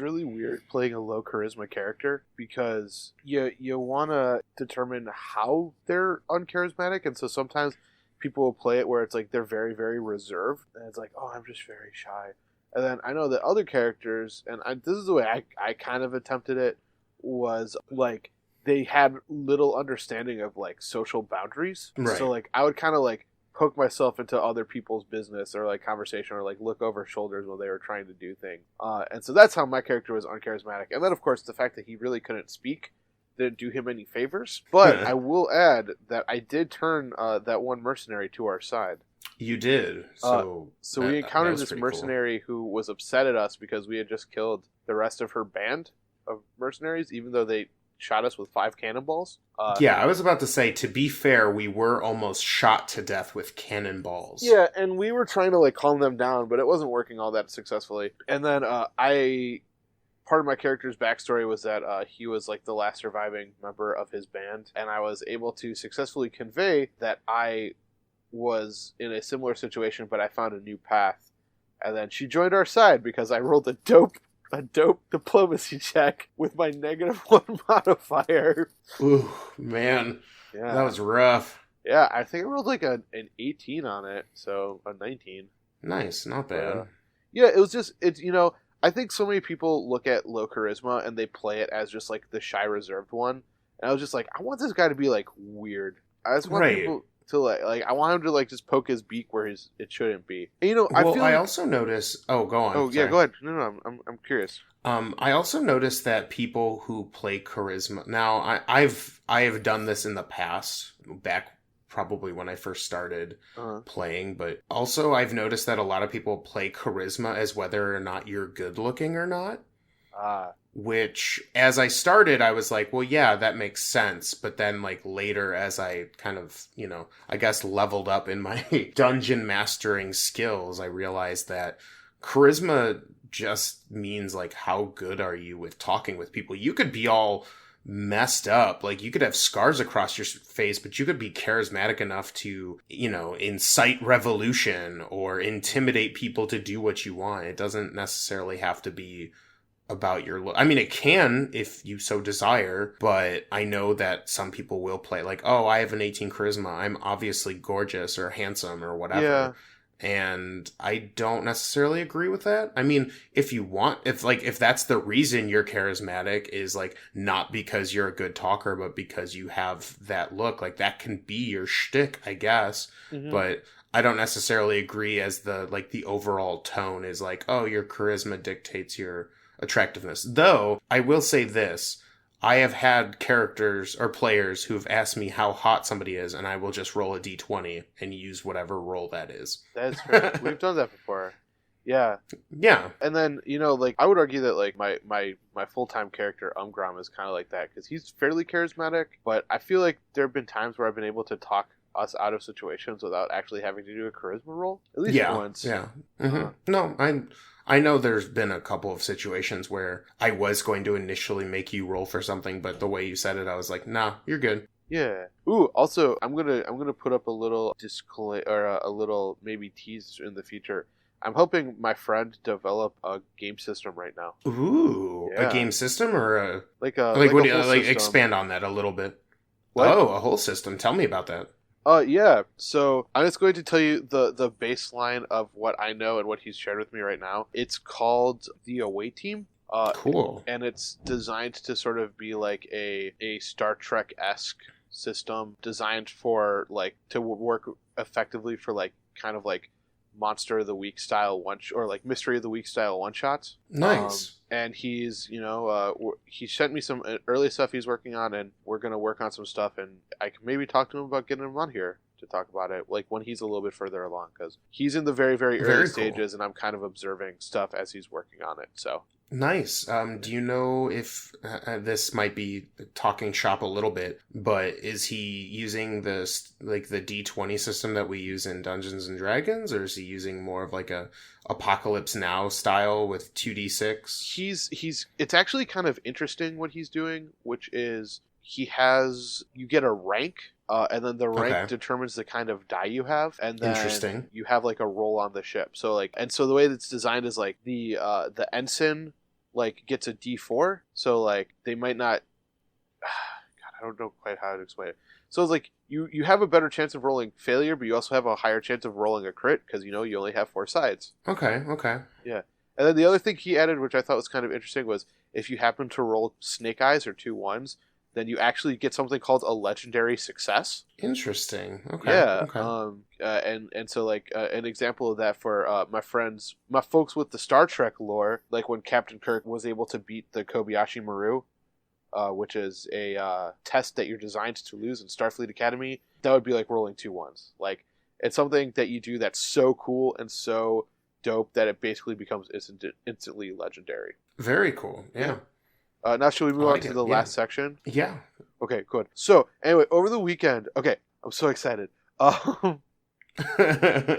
S1: really weird playing a low charisma character because you want to determine how they're uncharismatic, and so sometimes people will play it where it's like they're very, very reserved, and it's like, oh, I'm just very shy. And then I know that other characters, and this is the way I kind of attempted it, was like they had little understanding of like social boundaries.
S2: Right.
S1: So like I would kind of like poke myself into other people's business or like conversation or like look over shoulders while they were trying to do things. And so that's how my character was uncharismatic. And then of course the fact that he really couldn't speak didn't do him any favors. But I will add that I did turn that one mercenary to our side.
S2: You did. So
S1: we encountered this mercenary who was upset at us because we had just killed the rest of her band of mercenaries, even though they shot us with 5 cannonballs.
S2: I was about to say, to be fair, we were almost shot to death with cannonballs.
S1: Yeah, and we were trying to like calm them down, but it wasn't working all that successfully. And then part of my character's backstory was that he was like the last surviving member of his band, and I was able to successfully convey that I was in a similar situation, but I found a new path. And then she joined our side because I rolled a dope diplomacy check with my -1 modifier.
S2: Ooh, man.
S1: Yeah.
S2: That was rough.
S1: Yeah, I think I rolled like an 18 on it, so a 19.
S2: Nice, not bad.
S1: It was just, I think so many people look at low charisma and they play it as just like the shy, reserved one. And I was just like, I want this guy to be like weird. I just want people to like I want him to like just poke his beak where it shouldn't be. And,
S2: I also notice. Oh, go on.
S1: Oh yeah, go ahead. No, I'm curious.
S2: I also noticed that people who play charisma. Now, I have done this in the past, back probably when I first started playing, but also I've noticed that a lot of people play charisma as whether or not you're good looking or not. Which, as I started, I was like, well, yeah, that makes sense. But then, like, later, as I kind of, I guess leveled up in my dungeon mastering skills, I realized that charisma just means, like, how good are you with talking with people? You could be all messed up. Like, you could have scars across your face, but you could be charismatic enough to, incite revolution or intimidate people to do what you want. It doesn't necessarily have to be about your look. I mean, it can if you so desire, but I know that some people will play like, oh, I have an 18 charisma, I'm obviously gorgeous or handsome or whatever. And I don't necessarily agree with that. I mean, if that's the reason you're charismatic is like not because you're a good talker, but because you have that look, like that can be your shtick, I guess.
S1: Mm-hmm.
S2: But I don't necessarily agree as the overall tone is like, oh, your charisma dictates your attractiveness. Though I will say this. I have had characters or players who have asked me how hot somebody is, and I will just roll a d20 and use whatever roll that is.
S1: That's fair. We've done that before. Yeah.
S2: Yeah.
S1: And then, like, I would argue that, like, my full-time character, Umgrom, is kind of like that, because he's fairly charismatic, but I feel like there have been times where I've been able to talk us out of situations without actually having to do a charisma roll. At least once.
S2: Yeah. Mm-hmm. No, I know there's been a couple of situations where I was going to initially make you roll for something, but the way you said it, I was like, nah, you're good.
S1: Yeah. Ooh, also, I'm gonna put up a little display or a little maybe tease in the future. I'm helping my friend develop a game system right now.
S2: Ooh, yeah. A game system or a
S1: like
S2: what do you like? Expand on that a little bit.
S1: What?
S2: Oh, a whole system. Tell me about that.
S1: Yeah. So I'm just going to tell you the baseline of what I know and what he's shared with me right now. It's called the Away Team.
S2: Cool.
S1: And it's designed to sort of be like a Star Trek-esque system designed for like to work effectively for like kind of like Monster of the Week style or like Mystery of the Week style one shots.
S2: Nice.
S1: And he's he sent me some early stuff he's working on, and we're gonna work on some stuff, and I can maybe talk to him about getting him on here to talk about it, like when he's a little bit further along, because he's in the very early stages, and I'm kind of observing stuff as he's working on it. So
S2: nice. Do you know if this might be talking shop a little bit, but is he using this like the D20 system that we use in Dungeons and Dragons, or is he using more of like a Apocalypse Now style with 2d6?
S1: It's actually kind of interesting what he's doing, which is you get a rank, and then the rank determines the kind of die you have, and then you have like a roll on the ship. So the way that's designed is like the ensign like gets a D4, so like they might not. God, I don't know quite how to explain it. So it's like you have a better chance of rolling failure, but you also have a higher chance of rolling a crit because you only have 4 sides.
S2: Okay.
S1: Yeah, and then the other thing he added, which I thought was kind of interesting, was if you happen to roll snake eyes or 2 1s, then you actually get something called a legendary success.
S2: Interesting. Okay.
S1: Yeah.
S2: Okay.
S1: And so like an example of that for my folks with the Star Trek lore, like when Captain Kirk was able to beat the Kobayashi Maru, which is a test that you're designed to lose in Starfleet Academy, that would be like rolling 2 1s. Like it's something that you do that's so cool and so dope that it basically becomes instantly legendary.
S2: Very cool. Yeah.
S1: Now, should we move on to the last section?
S2: Yeah.
S1: Okay, good. So, anyway, over the weekend... Okay, I'm so excited.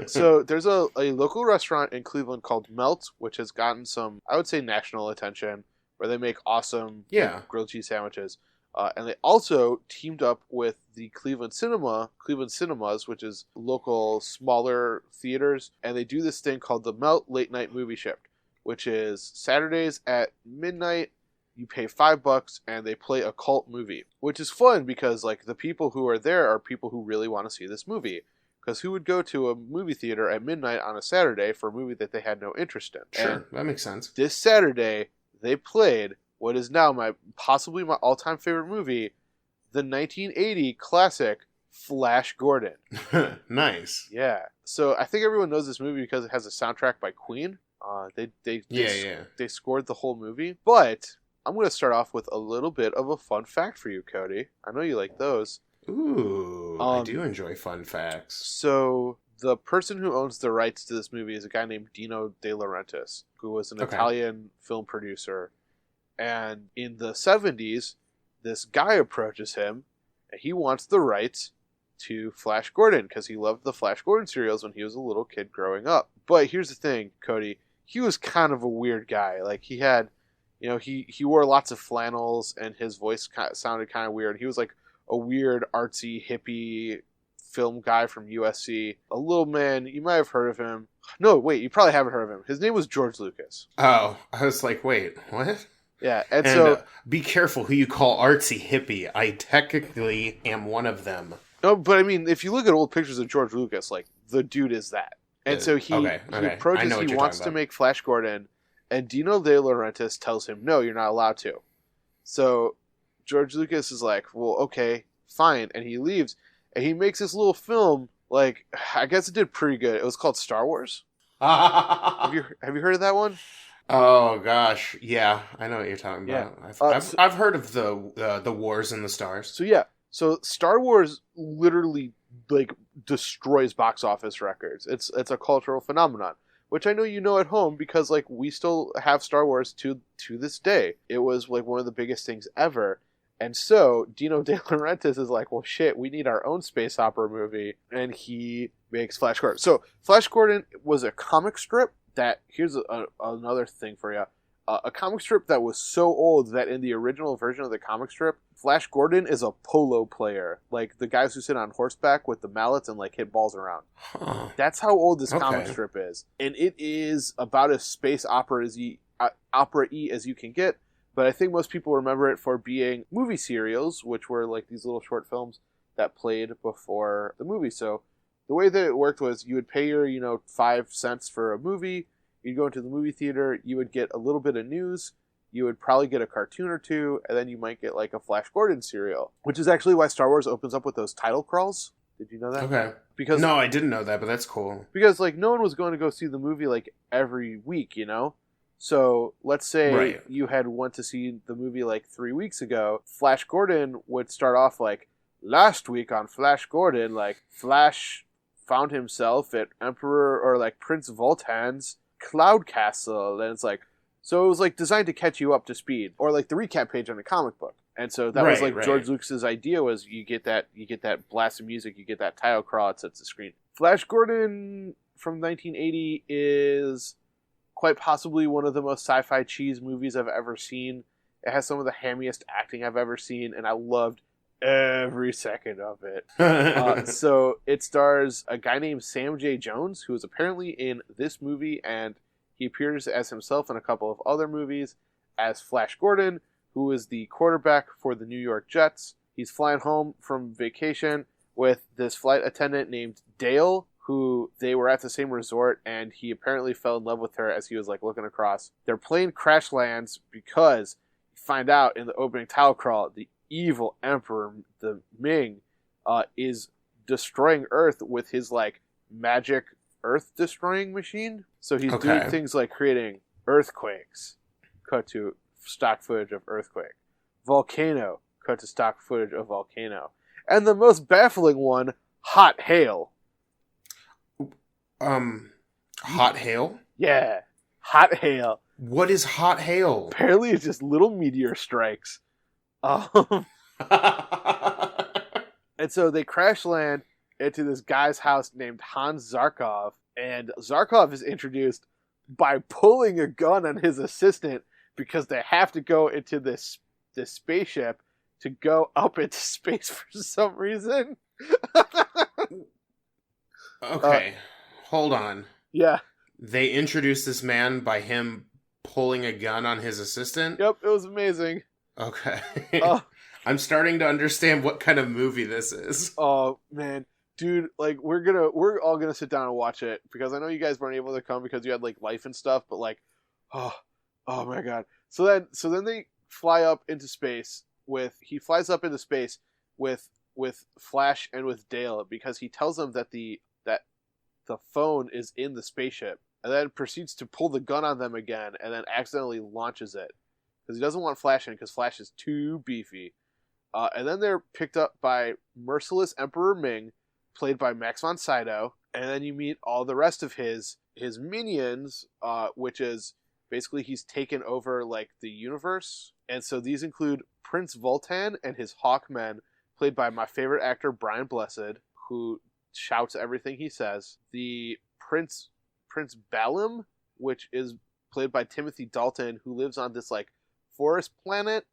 S1: So, there's a local restaurant in Cleveland called Melt, which has gotten some, I would say, national attention, where they make awesome grilled cheese sandwiches. And they also teamed up with the Cleveland Cinemas, which is local, smaller theaters, and they do this thing called the Melt Late Night Movie Shift, which is Saturdays at midnight. You pay $5 and they play a cult movie, which is fun because like the people who are there are people who really want to see this movie. Because who would go to a movie theater at midnight on a Saturday for a movie that they had no interest in?
S2: Sure, that makes sense.
S1: This Saturday, they played what is now possibly my all-time favorite movie, the 1980 classic Flash Gordon.
S2: Nice.
S1: Yeah. So I think everyone knows this movie because it has a soundtrack by Queen. They scored the whole movie, but I'm going to start off with a little bit of a fun fact for you, Cody. I know you like those.
S2: Ooh, I do enjoy fun facts.
S1: So, the person who owns the rights to this movie is a guy named Dino De Laurentiis, who was an Italian film producer. And in the 70s, this guy approaches him, and he wants the rights to Flash Gordon, because he loved the Flash Gordon serials when he was a little kid growing up. But here's the thing, Cody. He was kind of a weird guy. Like, he had... he wore lots of flannels, and his voice sounded kind of weird. He was like a weird, artsy, hippie film guy from USC. A little man, you might have heard of him. No, wait, you probably haven't heard of him. His name was George Lucas.
S2: Oh, I was like, wait, what?
S1: Yeah, and so...
S2: be careful who you call artsy hippie. I technically am one of them.
S1: No, but I mean, if you look at old pictures of George Lucas, like, the dude is that. And so he
S2: Okay. I
S1: approaches.
S2: know
S1: He
S2: what you're
S1: wants
S2: talking
S1: to
S2: about.
S1: make Flash Gordon, and Dino De Laurentiis tells him, "No, you're not allowed to." So George Lucas is like, "Well, okay, fine," and he leaves, and he makes this little film. Like, I guess it did pretty good. It was called Star Wars. Have you heard of that one?
S2: Oh gosh, yeah, I know what you're talking
S1: Yeah.
S2: about.
S1: Uh,
S2: I've
S1: so,
S2: I've heard of the Wars in the Stars.
S1: so yeah. So Star Wars literally like destroys box office records. It's a cultural phenomenon, which I know you know at home because like we still have Star Wars to this day. It was like one of the biggest things ever. And so Dino De Laurentiis is like, well, shit, we need our own space opera movie, and he makes Flash Gordon. So Flash Gordon was a comic strip that here's another thing for you. A comic strip that was so old that in the original version of the comic strip, Flash Gordon is a polo player, like the guys who sit on horseback with the mallets and like hit balls around.
S2: Huh.
S1: That's how old this comic
S2: Okay.
S1: strip is, and it is about as space opera-y as you can get. But I think most people remember it for being movie serials, which were like these little short films that played before the movie. So the way that it worked was you would pay your 5 cents for a movie. You'd go into the movie theater. You would get a little bit of news. You would probably get a cartoon or two, and then you might get like a Flash Gordon serial, which is actually why Star Wars opens up with those title crawls. Did you know that?
S2: Okay.
S1: Because
S2: No, I didn't know that, but that's cool.
S1: like no one was going to go see the movie like every week, you know. So let's say
S2: Right.
S1: you had went to see the movie like 3 weeks ago. Flash Gordon would start off like last week on Flash Gordon, like Flash found himself at Emperor or like Prince Voltan's Cloud Castle, and it's like so it was like designed to catch you up to speed, or like the recap page on a comic book. And so that was
S2: Right,
S1: like George
S2: right.
S1: Lucas's idea was you get that blast of music, you get that title crawl, it sets the screen. Flash Gordon from 1980 is quite possibly one of the most sci-fi cheese movies I've ever seen. It has some of the hammiest acting I've ever seen, and I loved every second of it. So it stars a guy named Sam J. Jones, who is apparently in this movie, and he appears as himself in a couple of other movies as Flash Gordon, who is the quarterback for the New York Jets. He's flying home from vacation with this flight attendant named Dale, who they were at the same resort, and he apparently fell in love with her as he was like looking across. Their plane crash lands because you find out in the opening title crawl the evil emperor, the Ming, is destroying Earth with his like magic Earth destroying machine. So he's doing things like creating earthquakes. Cut to stock footage of earthquake. Volcano. Cut to stock footage of volcano. And the most baffling one, hot hail.
S2: Hot hail?
S1: Yeah, hot hail.
S2: What is hot hail?
S1: Apparently it's just little meteor strikes. And so they crash land into this guy's house named Hans Zarkov. And Zarkov is introduced by pulling a gun on his assistant because they have to go into this spaceship to go up into space for some reason.
S2: Okay, hold on.
S1: Yeah.
S2: They introduced this man by him pulling a gun on his assistant?
S1: Yep, it was amazing.
S2: Okay.
S1: Uh,
S2: I'm starting to understand what kind of movie this is.
S1: Oh, man. Dude, like, we're all gonna sit down and watch it, because I know you guys weren't able to come because you had, like, life and stuff, but, like, oh my god. So then they fly up into space he flies up into space with Flash and with Dale, because he tells them that the phone is in the spaceship, and then proceeds to pull the gun on them again, and then accidentally launches it because he doesn't want Flash in because Flash is too beefy. And then they're picked up by merciless Emperor Ming, played by Max von Sydow, and then you meet all the rest of his minions, which is basically he's taken over like the universe, and so these include Prince Voltan and his Hawkmen, played by my favorite actor Brian Blessed, who shouts everything he says. The Prince Balim, which is played by Timothy Dalton, who lives on this like forest planet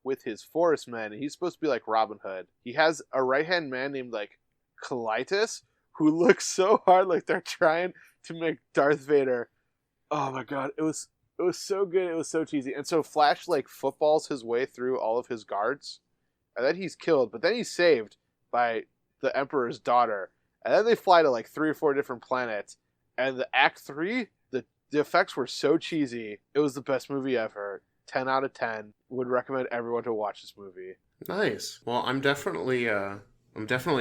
S1: with his forest men. He's supposed to be like Robin Hood. He has a right-hand man named like Colitis, who looks so hard like they're trying to make Darth Vader. Oh my god, it was so good. It was so cheesy. And so Flash like footballs his way through all of his guards, and then he's killed, but then he's saved by the Emperor's daughter. And then they fly to like 3 or 4 different planets, And the Act 3, the effects were so cheesy. It was the best movie ever. 10 out of 10. Would recommend everyone to watch this movie.
S2: Nice. Well, I'm definitely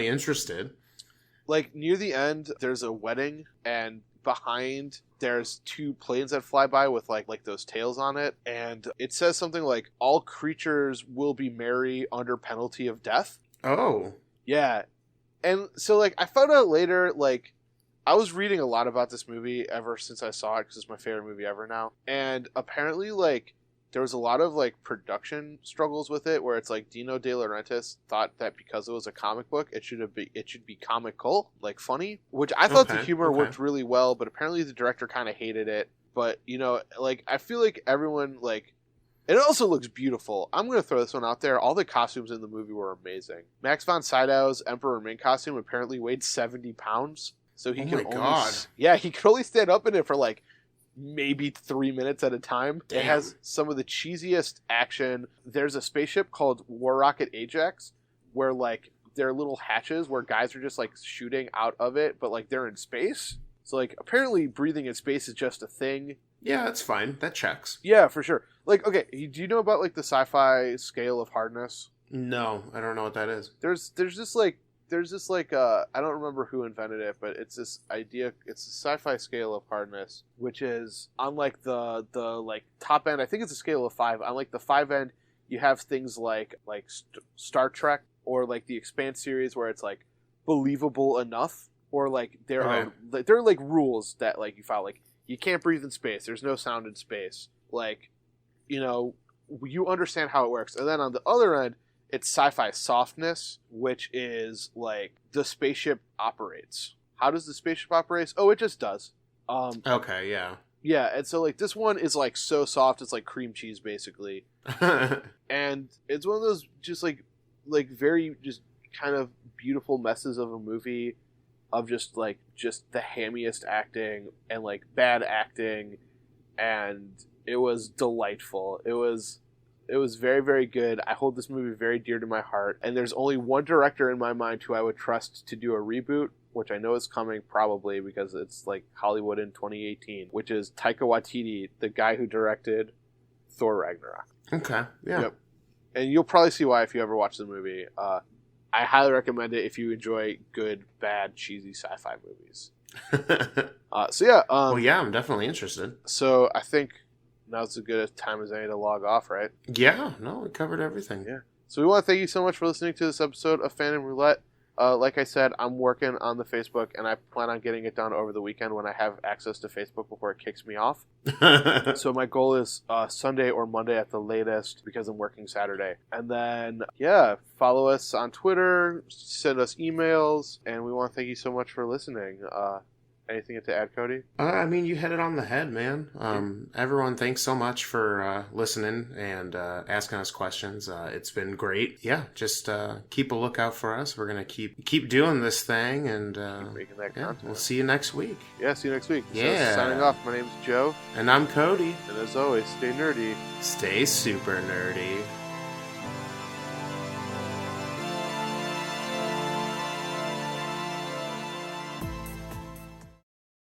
S2: interested.
S1: Like, near the end, there's a wedding, and behind there's two planes that fly by with like those tails on it, and it says something like, all creatures will be merry under penalty of death.
S2: Oh.
S1: Yeah. And so, like, I found out later, like, I was reading a lot about this movie ever since I saw it, because it's my favorite movie ever now. And apparently, like, there was a lot of, like, production struggles with it, where it's like Dino De Laurentiis thought that because it was a comic book, it should be comical, like funny, which I thought the humor worked really well, but apparently the director kind of hated it. But, you know, like, I feel like everyone, like, it also looks beautiful. I'm going to throw this one out there. All the costumes in the movie were amazing. Max von Sydow's Emperor Ming costume apparently weighed 70 pounds. So he can he could only stand up in it for like maybe 3 minutes at a time.
S2: Damn.
S1: It has some of the cheesiest action. There's a spaceship called War Rocket Ajax where like there are little hatches where guys are just like shooting out of it, but like they're in space. So like apparently breathing in space is just a thing.
S2: Yeah, that's fine. That checks.
S1: Yeah, for sure. Like, okay, do you know about like the sci-fi scale of hardness?
S2: No, I don't know what that is.
S1: There's this I don't remember who invented it, but it's this idea. It's a sci-fi scale of hardness, which is on like the like top end. I think it's a scale of 5. On like the 5 end, you have things like Star Trek or like the Expanse series, where it's like believable enough, or like there are like rules that like you follow. Like you can't breathe in space. There's no sound in space. Like, you know, you understand how it works. And then on the other end, it's sci-fi softness, which is like the spaceship operates. How does the spaceship operate? Oh, it just does.
S2: Okay, yeah.
S1: Yeah, and so like this one is like so soft, it's like cream cheese basically. And it's one of those just like very just kind of beautiful messes of a movie of just the hammiest acting and like bad acting, and it was delightful. It was very, very good. I hold this movie very dear to my heart. And there's only one director in my mind who I would trust to do a reboot, which I know is coming probably because it's like Hollywood in 2018, which is Taika Waititi, the guy who directed Thor Ragnarok.
S2: Okay, yeah. Yep.
S1: And you'll probably see why if you ever watch the movie. I highly recommend it if you enjoy good, bad, cheesy sci-fi movies. So yeah.
S2: Well, yeah, I'm definitely interested.
S1: So I think now's as good a time as any to log off, right?
S2: Yeah, no, we covered everything.
S1: Yeah. So we want to thank you so much for listening to this episode of Fandom Roulette. Like I said, I'm working on the Facebook, and I plan on getting it done over the weekend when I have access to Facebook before it kicks me off. So my goal is Sunday or Monday at the latest, because I'm working Saturday. And then, yeah, follow us on Twitter, send us emails, and we want to thank you so much for listening. Anything to add, Cody?
S2: I mean, you hit it on the head, man. Everyone, thanks so much for listening and asking us questions. It's been great. Yeah, just keep a lookout for us. We're gonna keep doing this thing, and keep making that content. We'll see you next week.
S1: Yeah, see you next week.
S2: Yeah.
S1: So, signing off. My name's Joe,
S2: and I'm Cody.
S1: And as always, stay nerdy.
S2: Stay super nerdy.